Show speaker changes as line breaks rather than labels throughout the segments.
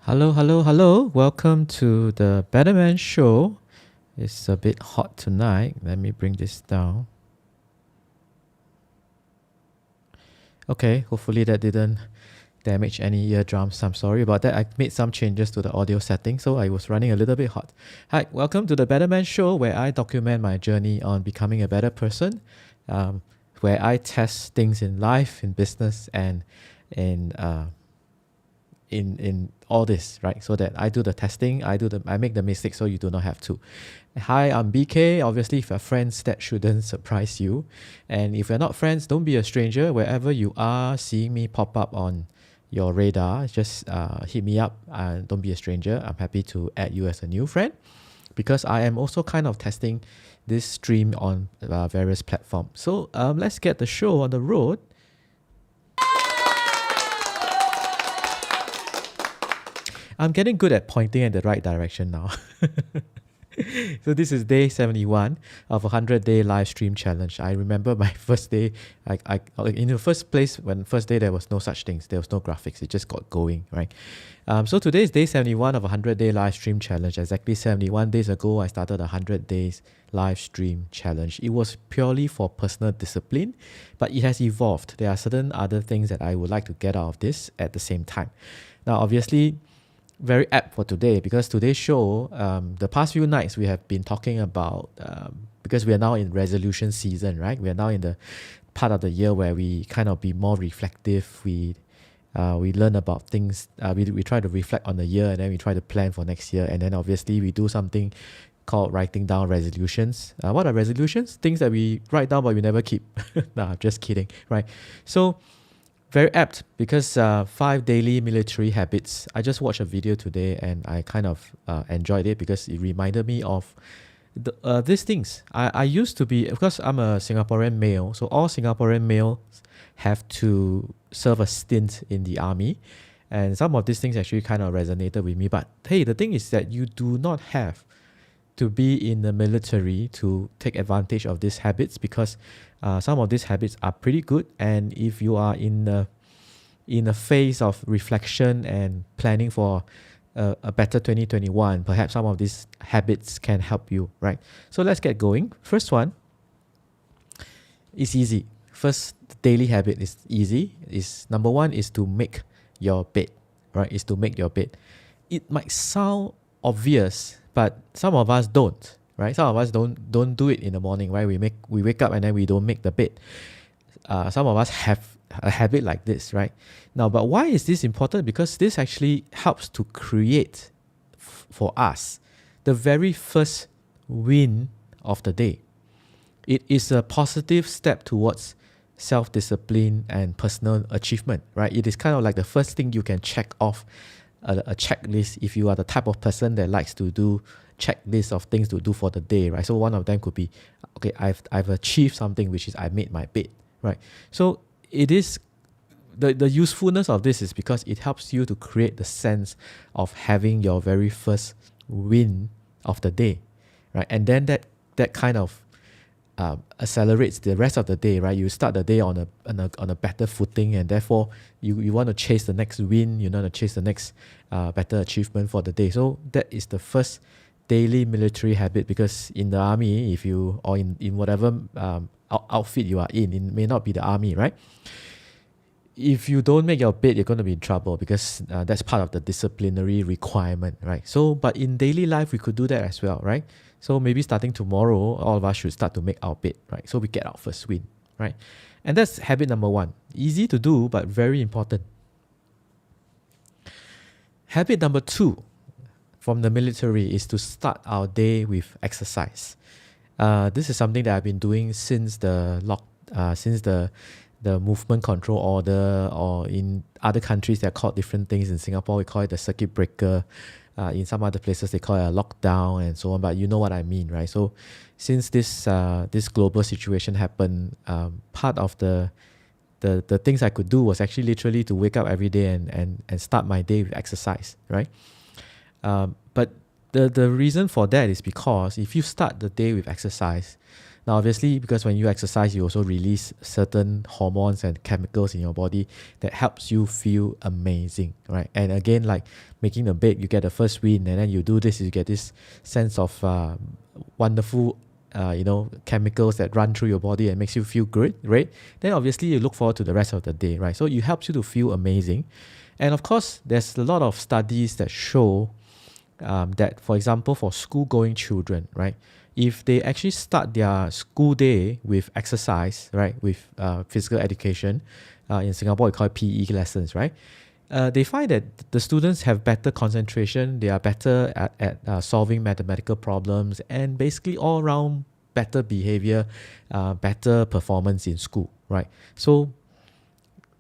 Hello, hello, hello. Welcome to the Better Man Show. It's a bit hot tonight. Let me bring this down. Okay, hopefully that didn't damage any eardrums. I'm sorry about that. I made some changes to the audio setting, so I was running a little bit hot. Hi, welcome to the Better Man Show, where I document my journey on becoming a better person, where I test things in life, in business, and in in all this, right? So that I do the testing, I make the mistakes so you do not have to. Hi, I'm BK. Obviously, if you're friends, that shouldn't surprise you. And if you're not friends, don't be a stranger. Wherever you are seeing me pop up on your radar, just hit me up and don't be a stranger. I'm happy to add you as a new friend because I am also kind of testing this stream on various platforms. So let's get the show on the road. I'm getting good at pointing in the right direction now. So this is day 71 of a 100-day live stream challenge. I remember my first day, I in the first place, when first day there was no such things. There was no graphics. It just got going, right? So today is day 71 of a 100-day live stream challenge. Exactly 71 days ago, I started a 100 days live stream challenge. It was purely for personal discipline, but it has evolved. There are certain other things that I would like to get out of this at the same time. Now, obviously, very apt for today because today's show, the past few nights we have been talking about, because we are now in resolution season, right? We are now in the part of the year where we kind of be more reflective. We learn about things. We try to reflect on the year and then we try to plan for next year. And then obviously we do something called writing down resolutions. What are resolutions? Things that we write down but we never keep. Nah, just kidding, right? So very apt because 5 daily military habits. I just watched a video today and I kind of enjoyed it because it reminded me of these things. I used to be, because I'm a Singaporean male, so all Singaporean males have to serve a stint in the army. And some of these things actually kind of resonated with me. But hey, the thing is that you do not have to be in the military to take advantage of these habits because some of these habits are pretty good. And if you are in a phase of reflection and planning for a better 2021, perhaps some of these habits can help you, right? So let's get going. First one is easy. First daily habit is easy. Is number one is to make your bed, right? Is to make your bed. It might sound obvious, but some of us don't, right? Some of us don't do it in the morning, right? We wake up and then we don't make the bed. Some of us have a habit like this, right? Now, but why is this important? Because this actually helps to create for us the very first win of the day. It is a positive step towards self-discipline and personal achievement, right? It is kind of like the first thing you can check off a checklist if you are the type of person that likes to do checklists of things to do for the day, right? So one of them could be, okay, I've achieved something, which is I made my bed, right? So it is the usefulness of this is because it helps you to create the sense of having your very first win of the day, right? And then that kind of accelerates the rest of the day, right? You start the day on a better footing, and therefore you want to chase the next win. You want to chase the next better achievement for the day. So that is the first daily military habit. Because in the army, if you or in whatever outfit you are in, it may not be the army, right? If you don't make your bed, you're going to be in trouble because that's part of the disciplinary requirement, right? So, but in daily life, we could do that as well, right? So maybe starting tomorrow, all of us should start to make our bed, right? So we get our first win, right? And that's habit number one. Easy to do, but very important. Habit number two from the military is to start our day with exercise. This is something that I've been doing since since the movement control order, or in other countries they're called different things. In Singapore we call it the circuit breaker. In some other places they call it a lockdown and so on, but you know what I mean, right? So since this global situation happened, part of the things I could do was actually literally to wake up every day and start my day with exercise, right? But the reason for that is because if you start the day with exercise, Now, obviously, because when you exercise, you also release certain hormones and chemicals in your body that helps you feel amazing, right? And again, like making the bed, you get the first win, and then you do this, you get this sense of wonderful, chemicals that run through your body and makes you feel good, right? Then obviously you look forward to the rest of the day, right? So it helps you to feel amazing. And of course, there's a lot of studies that show that, for example, for school-going children, right? If they actually start their school day with exercise, right, with physical education, in Singapore we call it PE lessons, right? They find that the students have better concentration, they are better at solving mathematical problems, and basically all around better behavior, better performance in school, right? So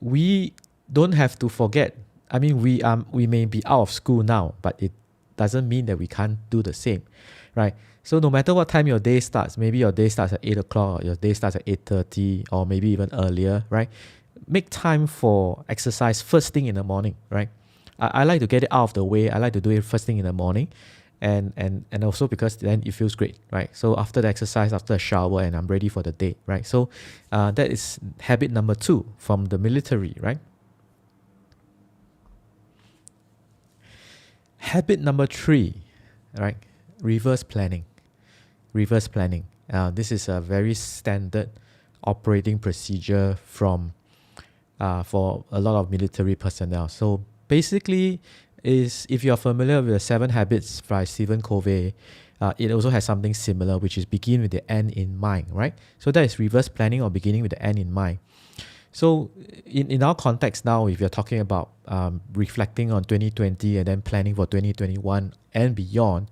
we don't have to forget. I mean, we may be out of school now, but it doesn't mean that we can't do the same, right? So no matter what time your day starts, maybe your day starts at 8 o'clock, or your day starts at 8:30, or maybe even earlier, right? Make time for exercise first thing in the morning, right? I like to get it out of the way. I like to do it first thing in the morning, and also because then it feels great, right? So after the exercise, after a shower, and I'm ready for the day, right? So that is habit number 2 from the military, right? Habit number 3, right? Reverse planning. Reverse planning. This is a very standard operating procedure from for a lot of military personnel. So basically, if you're familiar with the 7 Habits by Stephen Covey, it also has something similar, which is begin with the end in mind, right? So that is reverse planning, or beginning with the end in mind. So in our context now, if you're talking about reflecting on 2020 and then planning for 2021 and beyond,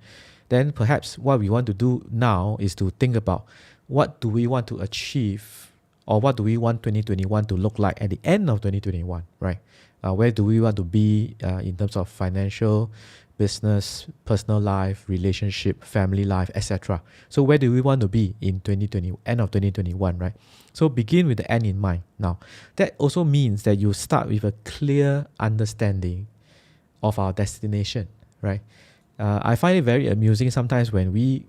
then perhaps what we want to do now is to think about what do we want to achieve, or what do we want 2021 to look like at the end of 2021, right? Where do we want to be in terms of financial, business, personal life, relationship, family life, etc. So where do we want to be in 2020, end of 2021, right? So begin with the end in mind. Now, that also means that you start with a clear understanding of our destination, right? I find it very amusing sometimes when we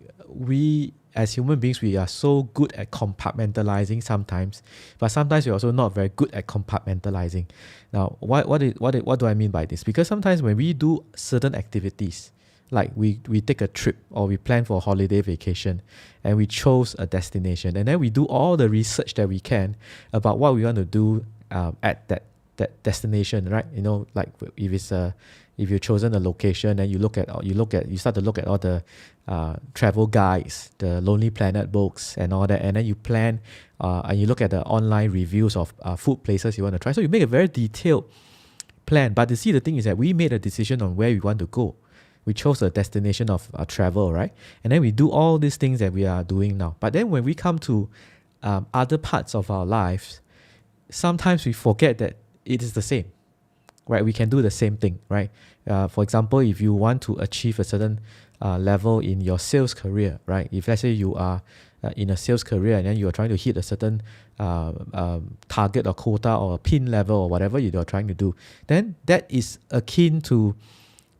as human beings, we are so good at compartmentalizing sometimes, but sometimes we're also not very good at compartmentalizing. Now, what do I mean by this? Because sometimes when we do certain activities, like we take a trip, or we plan for a holiday vacation, and we chose a destination, and then we do all the research that we can about what we want to do at that destination, right? Like if you've chosen a location, and you start to look at all the travel guides, the Lonely Planet books and all that, and then you plan and you look at the online reviews of food places you want to try. So you make a very detailed plan. But the thing is that we made a decision on where we want to go. We chose a destination of travel, right? And then we do all these things that we are doing now. But then when we come to other parts of our lives, sometimes we forget that it is the same, right? We can do the same thing, right? For example, if you want to achieve a certain level in your sales career, right? If let's say you are in a sales career, and then you are trying to hit a certain target or quota or a pin level or whatever you are trying to do, then that is akin to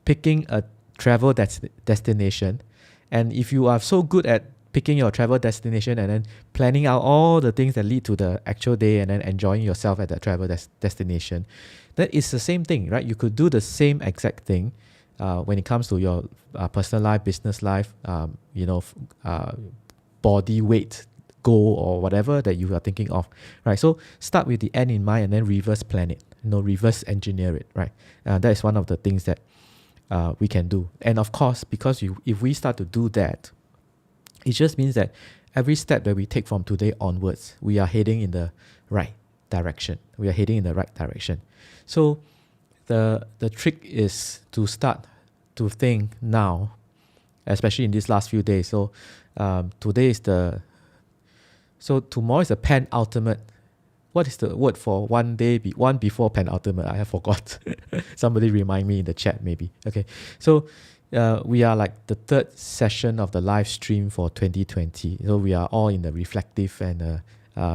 picking a travel destination. And if you are so good at picking your travel destination and then planning out all the things that lead to the actual day, and then enjoying yourself at that travel destination, that is the same thing, right? You could do the same exact thing when it comes to your personal life, business life, body weight goal, or whatever that you are thinking of, right? So start with the end in mind, and then reverse plan it, reverse engineer it, right? That is one of the things that we can do. And of course, because if we start to do that, it just means that every step that we take from today onwards, we are heading in the right direction. We are heading in the right direction. So the trick is to start to think now, especially in these last few days. So tomorrow is the penultimate. What is the word for one before penultimate? I have forgot. Somebody remind me in the chat maybe. Okay, so we are like the 3rd session of the live stream for 2020. So we are all in the reflective and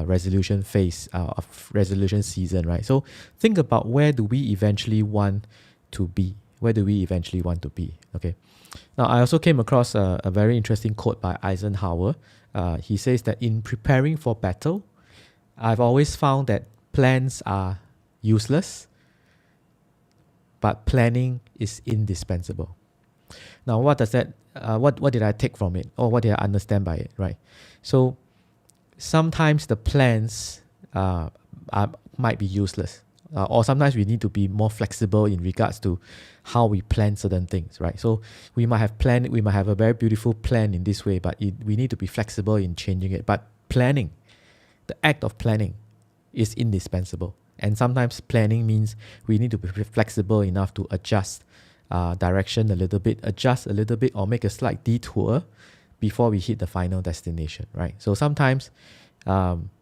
resolution phase of resolution season, right? So think about, where do we eventually want to be? Okay. Now, I also came across a very interesting quote by Eisenhower. he says that in preparing for battle, I've always found that plans are useless, but planning is indispensable. Now, what does that? What did I take from it, or what did I understand by it? Right. So sometimes the plans might be useless, or sometimes we need to be more flexible in regards to how we plan certain things. Right. So we might have a very beautiful plan in this way, but we need to be flexible in changing it. But planning, the act of planning, is indispensable. And sometimes planning means we need to be flexible enough to adjust direction a little bit, or make a slight detour before we hit the final destination, right? So sometimes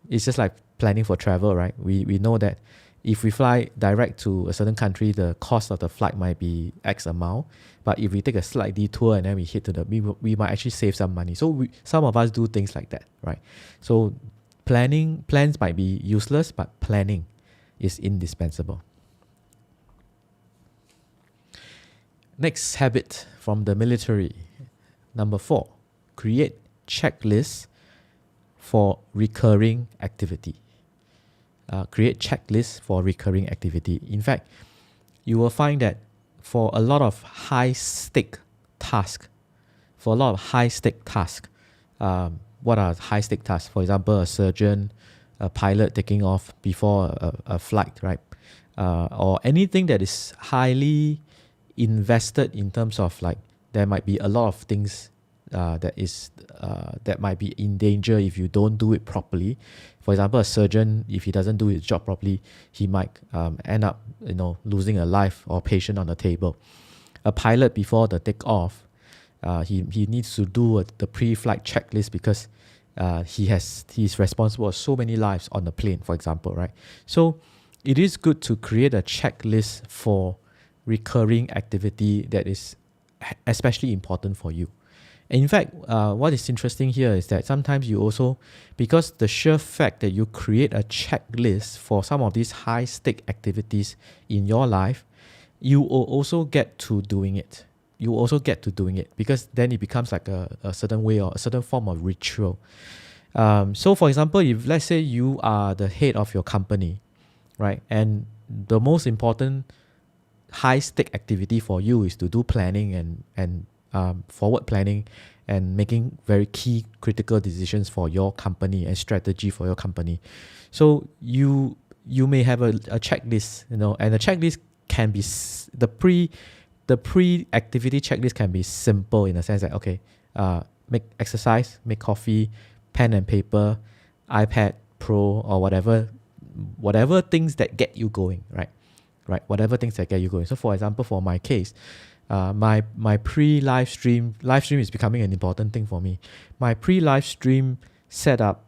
it's just like planning for travel, right? We know that if we fly direct to a certain country, the cost of the flight might be X amount. But if we take a slight detour and then we hit we might actually save some money. So some of us do things like that, right? So plans might be useless, but planning is indispensable. Next habit from the military. Number 4, create checklists for recurring activity. Create checklists for recurring activity. In fact, you will find that for a lot of high-stake tasks, what are high-stake tasks? For example, a surgeon, a pilot taking off before a flight, right? Or anything that is highly invested in terms of like there might be a lot of things that might be in danger if you don't do it properly. For example, a surgeon, if he doesn't do his job properly, he might end up losing a life or patient on the table. A pilot, before the takeoff, he needs to do the pre-flight checklist because he's responsible for so many lives on the plane, for example, right? So it is good to create a checklist for recurring activity that is especially important for you. And in fact, what is interesting here is that sometimes you also, because the sheer fact that you create a checklist for some of these high-stake activities in your life, you will also get to doing it. Because then it becomes like a certain way or a certain form of ritual. So for example, if let's say you are the head of your company, right, and the most important high-stake activity for you is to do planning and forward planning and making very key critical decisions for your company and strategy for your company. So you may have a checklist, and the checklist can be the pre-activity checklist can be simple in the sense that, okay, make exercise, make coffee, pen and paper, iPad Pro, or whatever things that get you going, right? Whatever things that get you going. So for example, for my case, my pre-live stream is becoming an important thing for me. My pre-live stream setup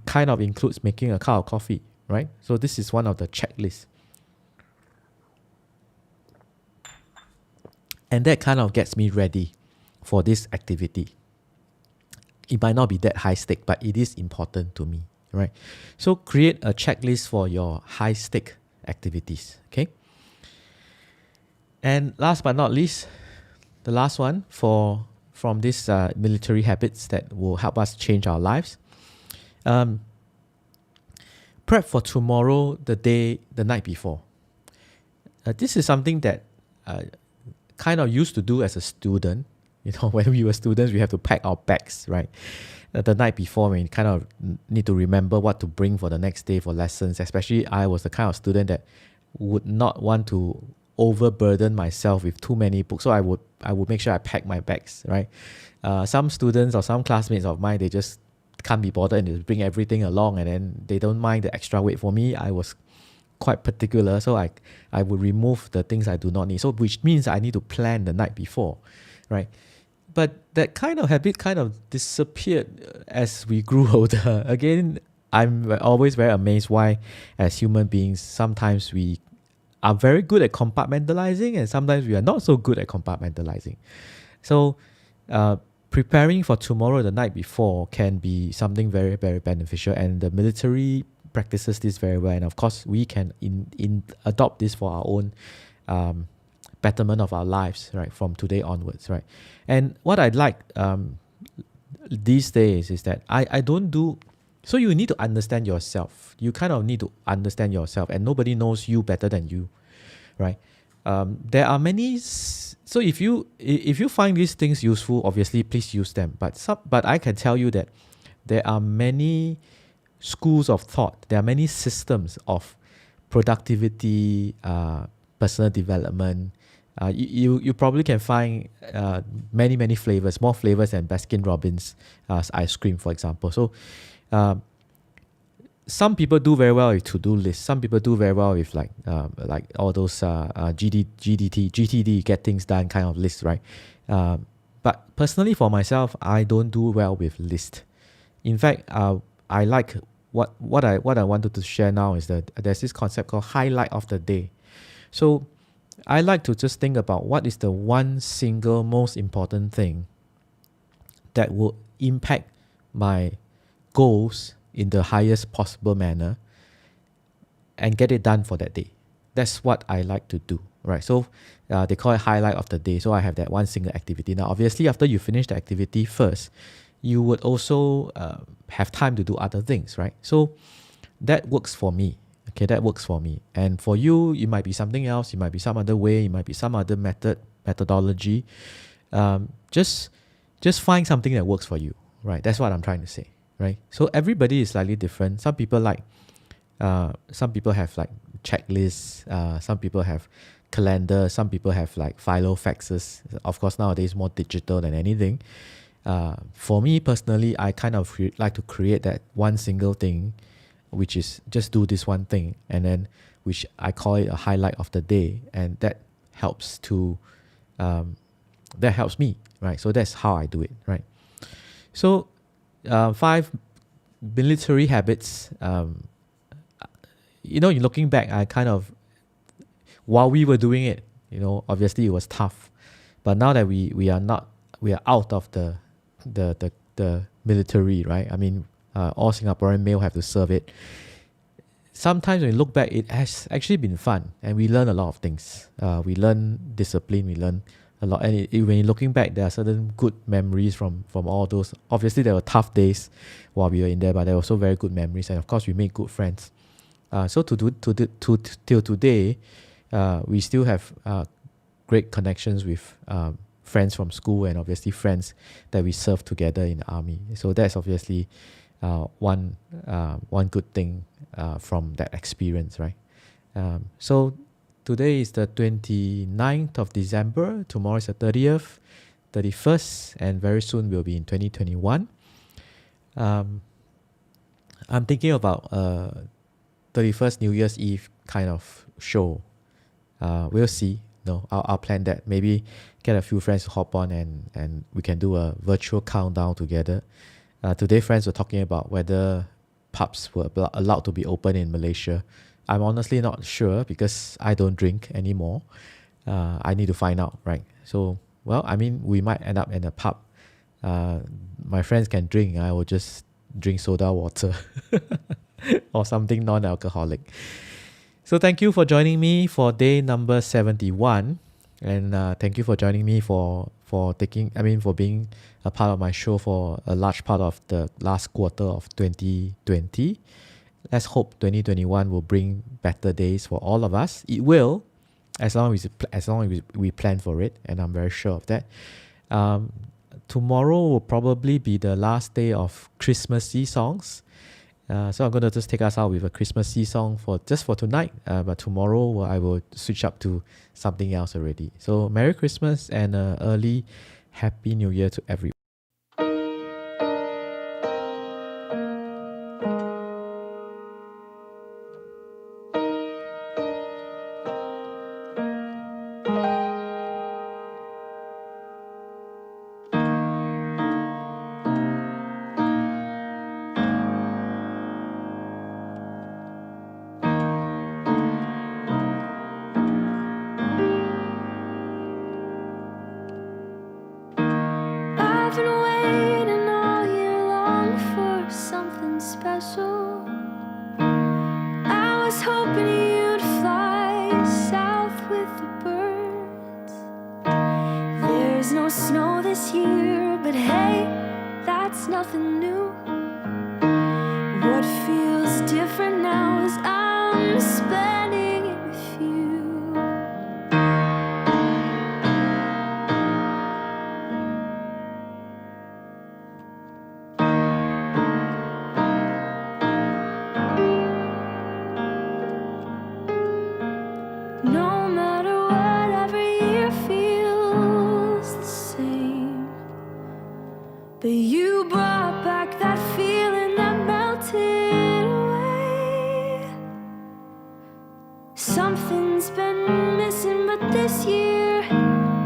kind of includes making a cup of coffee, right? So this is one of the checklists. And that kind of gets me ready for this activity. It might not be that high stake, but it is important to me, right? So create a checklist for your high stake activities, okay? And last but not least, the last one from these military habits that will help us change our lives. Prep for tomorrow, the night before. This is something that kind of used to do as a student. When we were students, we have to pack our bags, right? The night before, we kind of need to remember what to bring for the next day for lessons. Especially, I was the kind of student that would not want to overburden myself with too many books. So I would make sure I pack my bags, right? Some students or some classmates of mine, they just can't be bothered and they bring everything along, and then they don't mind the extra weight. For me, I was quite particular, so I would remove the things I do not need. So which means I need to plan the night before, right? But that kind of habit kind of disappeared as we grew older. Again, I'm always very amazed why, as human beings, sometimes we are very good at compartmentalizing and sometimes we are not so good at compartmentalizing. So preparing for tomorrow the night before can be something very, very beneficial, and the military practices this very well. And of course, we can adopt this for our own betterment of our lives, right, from today onwards, right? And what I'd like these days is that I don't do. So you need to understand yourself. You kind of need to understand yourself, and nobody knows you better than you, right? There are many. So if you find these things useful, obviously please use them. But I can tell you that there are many schools of thought. There are many systems of productivity, personal development. You probably can find many flavors, more flavors than Baskin Robbins ice cream, for example. So uh, some people do very well with to-do lists. Some people do very well with like all those GTD, get things done kind of lists, right? But personally for myself, I don't do well with lists. In fact, I like what I wanted to share now is that there's this concept called highlight of the day. So I like to just think about what is the one single most important thing that will impact my goals in the highest possible manner and get it done for that day. That's what I like to do, right? So they call it highlight of the day. So I have that one single activity. Now, obviously, after you finish the activity first, you would also have time to do other things, right? So that works for me. Okay, that works for me. And for you, it might be something else. It might be some other way. It might be some other methodology. Just find something that works for you, right? That's what I'm trying to say, right? So everybody is slightly different. Some people have like checklists. Some people have calendar. Some people have like philo faxes. Of course, nowadays more digital than anything. For me personally, I kind of like to create that one single thing, which is just do this one thing, and then which I call it a highlight of the day, and that helps me, right? So that's how I do it, right? So 5 military habits. Looking back, I kind of, while we were doing it, obviously it was tough, but now that we are out of the military, right? I mean, all Singaporean male have to serve it. Sometimes when you look back, it has actually been fun, and we learn a lot of things. We learn discipline, we learn a lot, and when you're looking back, there are certain good memories from all those. Obviously, there were tough days while we were in there, but there were also very good memories, and of course, we made good friends. So till today, we still have great connections with friends from school, and obviously friends that we serve together in the army. So that's obviously one good thing from that experience, right? So today is the 29th of December. Tomorrow is the 30th, 31st, and very soon we'll be in 2021. I'm thinking about 31st New Year's Eve kind of show. We'll see. No, I'll plan that. Maybe get a few friends to hop on and we can do a virtual countdown together. Today, friends were talking about whether pubs were allowed to be open in Malaysia. I'm honestly not sure because I don't drink anymore. I need to find out, right? So, well, I mean, we might end up in a pub. My friends can drink. I will just drink soda water or something non-alcoholic. So thank you for joining me for day number 71, and thank you for joining me for being a part of my show for a large part of the last quarter of 2020. Let's hope 2021 will bring better days for all of us. It will, as long as we plan for it, and I'm very sure of that. Tomorrow will probably be the last day of Christmassy songs. So I'm going to just take us out with a Christmassy song for tonight. But tomorrow I will switch up to something else already. So Merry Christmas and early Happy New Year to everyone.
No snow this year, but hey, that's it's nothing new. What feels different now is I'm spending it with you. No matter what, every year feels the same. But you brought back that feeling that melted away. Something's been missing, but this year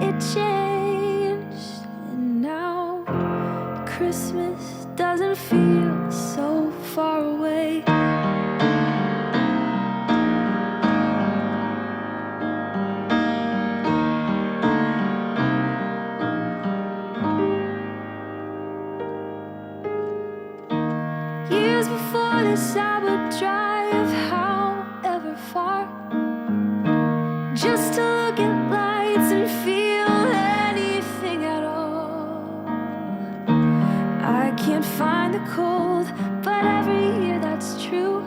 it changed. And now Christmas doesn't feel so far away. Years before this, I would drive however far, just to look at lights and feel anything at all. I can't find the cold, but every year that's true.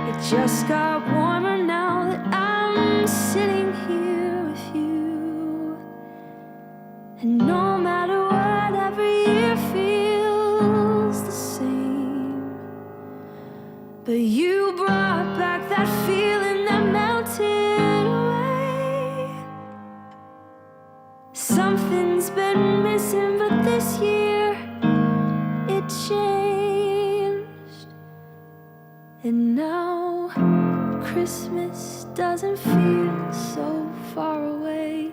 It just got warmer now that I'm sitting here with you. And no matter what, every year feels the same. But you brought back that feeling that melted away. Something's been missing, but this year it changed. And now Christmas doesn't feel so far away.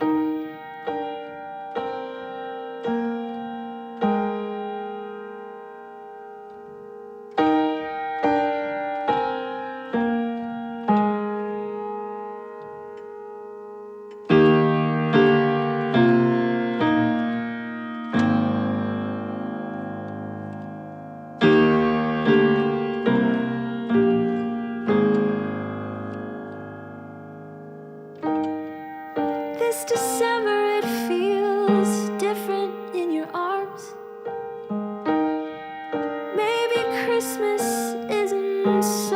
This December it feels different in your arms. Maybe Christmas isn't so